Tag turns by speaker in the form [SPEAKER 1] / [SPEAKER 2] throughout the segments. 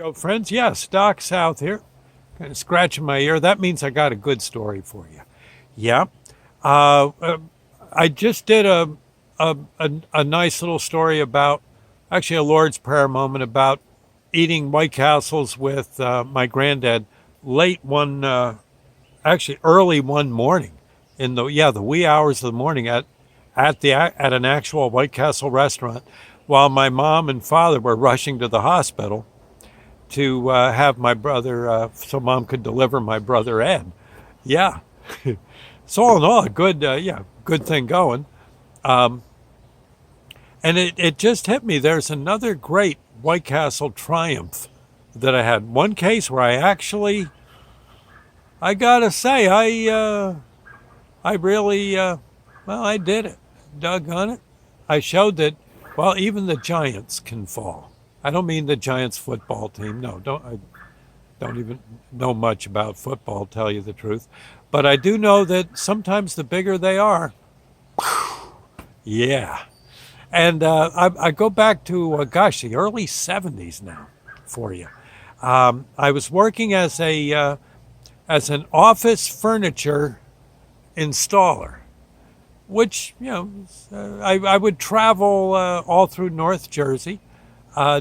[SPEAKER 1] Go, friends. Yes, Doc South here. Kind of scratching my ear. That means I got a good story for you. Yeah. Uh, uh, I just did a nice little story about, actually, a Lord's Prayer moment about eating White Castles with my granddad late actually early one morning in the wee hours of the morning at an actual White Castle restaurant while my mom and father were rushing to the hospital to have my brother, so mom could deliver my brother Ed. Yeah. So all in all, a good thing going. And it just hit me. There's another great White Castle triumph that I had. One case where I gotta say, I really, well, I did it. Doggone it. I showed that, well, even the Giants can fall. I don't mean the Giants football team. No, I don't even know much about football, tell you the truth. But I do know that sometimes the bigger they are, yeah. And I go back to, the early 70s now for you. I was working as an office furniture installer, which, I would travel all through North Jersey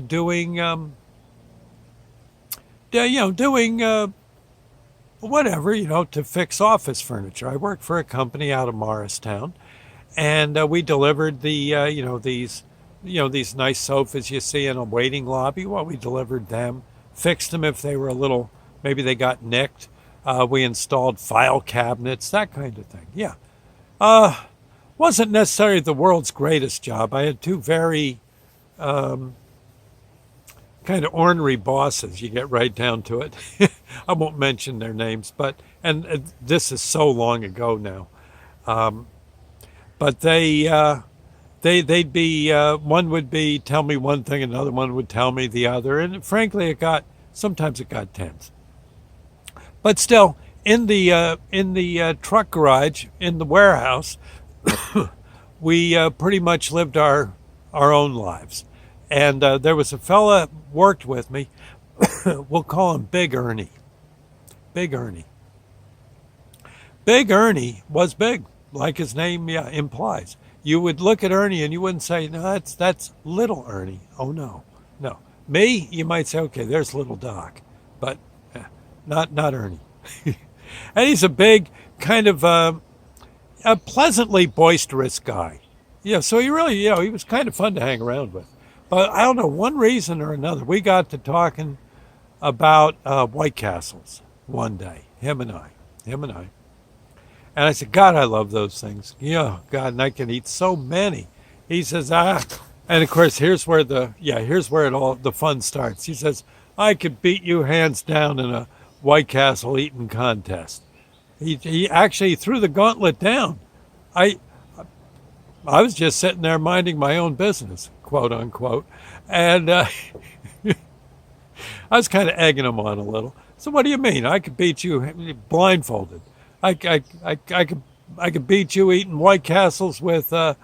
[SPEAKER 1] doing, doing whatever, to fix office furniture. I worked for a company out of Morristown, and we delivered these nice sofas you see in a waiting lobby. Well, we delivered them, fixed them if they were a little, maybe they got nicked. We installed file cabinets, that kind of thing. Yeah. Wasn't necessarily the world's greatest job. I had two very kind of ornery bosses. You get right down to it. I won't mention their names, but this is so long ago now. But they'd be one would be tell me one thing, another one would tell me the other, and frankly, sometimes it got tense. But still, in the truck garage in the warehouse, we pretty much lived our own lives. And there was a fella worked with me. We'll call him Big Ernie. Big Ernie. Big Ernie was big, like his name implies. You would look at Ernie and you wouldn't say, no, that's little Ernie. Oh no, no. Me, you might say, okay, there's little Doc, but not Ernie. And he's a big, kind of a pleasantly boisterous guy. Yeah, so he really, he was kind of fun to hang around with. But I don't know, one reason or another, we got to talking about White Castles one day, him and I. And I said, God, I love those things. Yeah, God, and I can eat so many. He says, and of course, here's where the fun starts. He says, I could beat you hands down in a White Castle eating contest. He actually threw the gauntlet down. I was just sitting there minding my own business, quote unquote, and I was kind of egging him on a little. So what do you mean? I could beat you blindfolded. I could beat you eating White Castles with a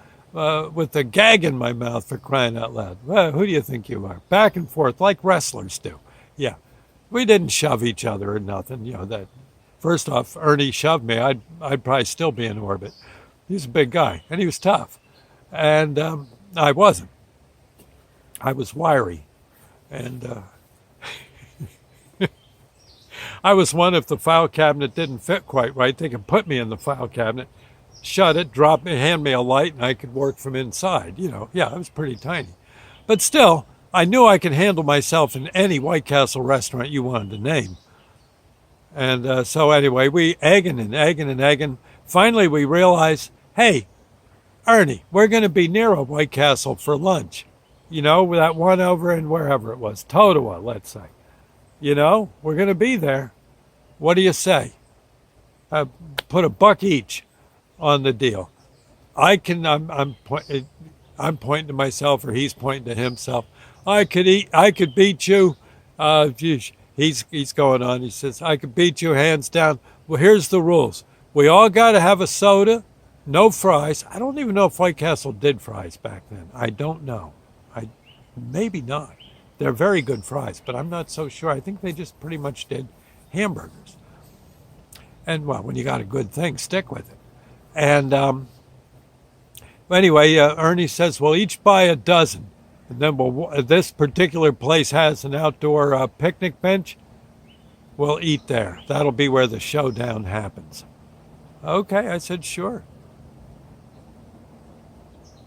[SPEAKER 1] gag in my mouth, for crying out loud. Well, who do you think you are? Back and forth like wrestlers do. Yeah, we didn't shove each other or nothing. That. First off, Ernie shoved me. I'd probably still be in orbit. He's a big guy and he was tough, and I wasn't. I was wiry, and I was one, if the file cabinet didn't fit quite right, they could put me in the file cabinet, shut it, drop me, hand me a light, and I could work from inside. Yeah, I was pretty tiny. But still, I knew I could handle myself in any White Castle restaurant you wanted to name. And so anyway, we egging. Finally, we realized, hey, Ernie, we're going to be near a White Castle for lunch. That one over in wherever it was, Totowa, let's say. We're going to be there. What do you say? Put $1 each on the deal. I'm pointing to myself, or he's pointing to himself. I could beat you. He's going on. He says, I could beat you hands down. Well, here's the rules. We all got to have a soda, no fries. I don't even know if White Castle did fries back then. I don't know. Maybe not. They're very good fries, but I'm not so sure. I think they just pretty much did hamburgers. And well, when you got a good thing, stick with it. And anyway, Ernie says, "We'll each buy a dozen, and then this particular place has an outdoor picnic bench. We'll eat there. That'll be where the showdown happens." Okay, I said, sure.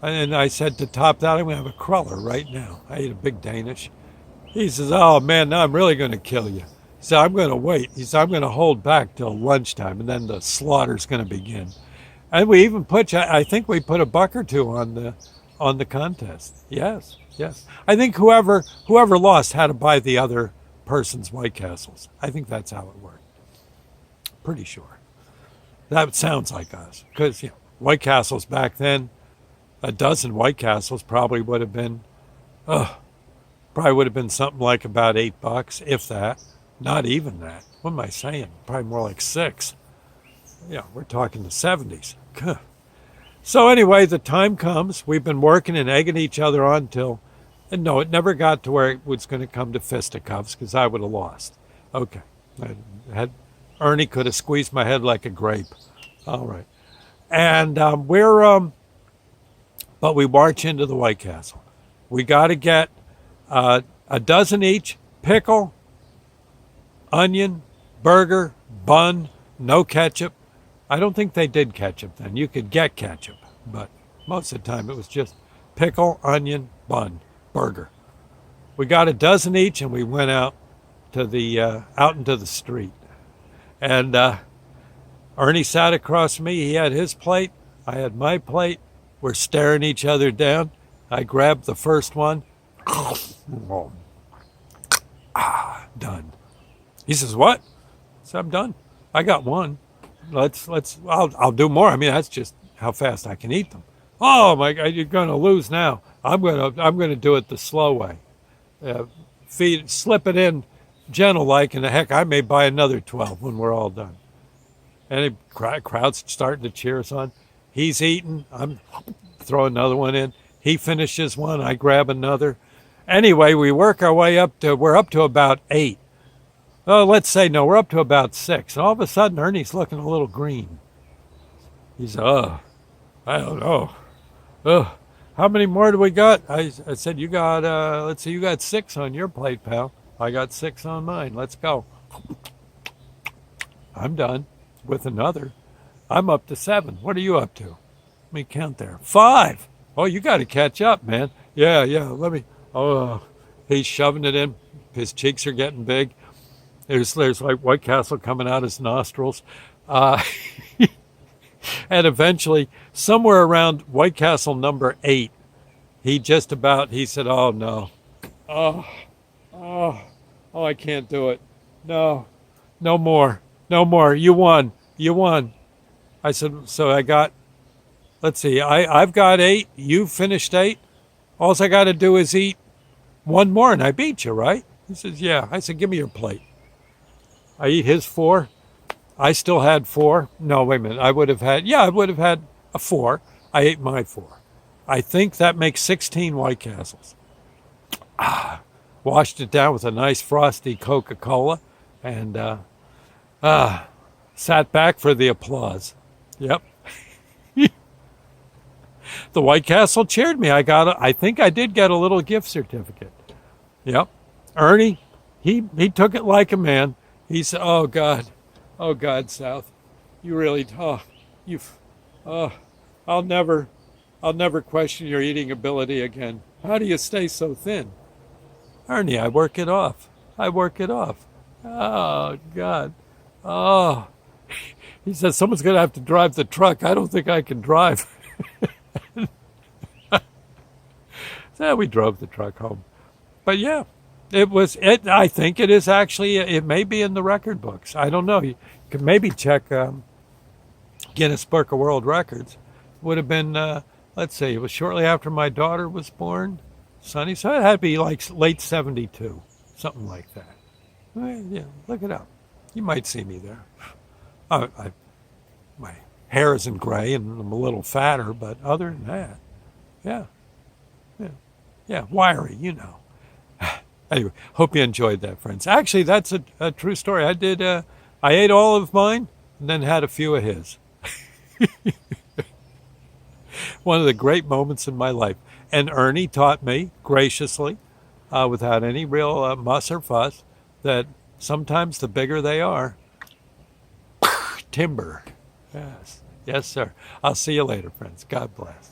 [SPEAKER 1] And I said, to top that, I'm going to have a cruller right now. I ate a big Danish. He says, "Oh, man, now I'm really going to kill you." He said, "I'm going to wait." He said, "I'm going to hold back till lunchtime, and then the slaughter's going to begin." And we even put, I think we put a buck or two on the contest. Yes, yes. I think whoever lost had to buy the other person's White Castles. I think that's how it worked. Pretty sure. That sounds like us. Because White Castles back then, a dozen White Castles probably would have been something like about $8, if that. Not even that. What am I saying? Probably more like 6. Yeah, we're talking the 70s. So anyway, the time comes. We've been working and egging each other on and no, it never got to where it was going to come to fisticuffs because I would have lost. Okay. Ernie could have squeezed my head like a grape. All right. And but we march into the White Castle. We got to get a dozen each, pickle, onion, burger, bun, no ketchup. I don't think they did ketchup then. You could get ketchup, but most of the time it was just pickle, onion, bun, burger. We got a dozen each, and we went out into the street. And Ernie sat across from me. He had his plate. I had my plate. We're staring each other down. I grabbed the first one. Done. He says, "What?" I said, "I'm done. I got one. I'll do more. I mean, that's just how fast I can eat them." "Oh my God, you're going to lose now. I'm going to do it the slow way. Slip it in gentle like, and heck, I may buy another 12 when we're all done." And the crowd's starting to cheer us on. He's eating. I'm throwing another one in. He finishes one. I grab another. Anyway, we work our way we're up to about 8. Oh, let's say, no, we're up to about 6. And all of a sudden, Ernie's looking a little green. He's, I don't know. How many more do we got? I said, "You got, let's see, you got 6 on your plate, pal. I got 6 on mine. Let's go." I'm done with another. I'm up to 7. What are you up to? Let me count there. 5. Oh, you got to catch up, man. Yeah. Let me. Oh, he's shoving it in. His cheeks are getting big. There's like White Castle coming out his nostrils. And eventually, somewhere around White Castle number 8, he said, "Oh, no. Oh, I can't do it. No more. You won. I said, "So I got, let's see, I've got 8. You finished 8. All I got to do is eat one more and I beat you, right?" He says, "Yeah." I said, "Give me your plate." I eat his 4. I still had 4. No, wait a minute. I would have had a 4. I ate my 4. I think that makes 16 White Castles. Washed it down with a nice frosty Coca-Cola and sat back for the applause. Yep. The White Castle cheered me. I think I did get a little gift certificate. Yep. Ernie, he took it like a man. He said, "Oh God, South, you really, I'll never question your eating ability again. How do you stay so thin?" "Ernie, I work it off. Oh God. Oh." He says, "Someone's going to have to drive the truck. I don't think I can drive." So we drove the truck home. But yeah, I think it is actually, it may be in the record books. I don't know. You could maybe check Guinness Book of World Records. Would have been, let's see, it was shortly after my daughter was born, Sonny. So it had to be like late 72, something like that. Yeah, look it up. You might see me there. My hair isn't gray and I'm a little fatter, but other than that, yeah, wiry, Anyway, hope you enjoyed that, friends. Actually, that's a true story. I ate all of mine and then had a few of his. One of the great moments in my life. And Ernie taught me graciously, without any real muss or fuss, that sometimes the bigger they are, timber. Yes, yes, sir. I'll see you later, friends. God bless.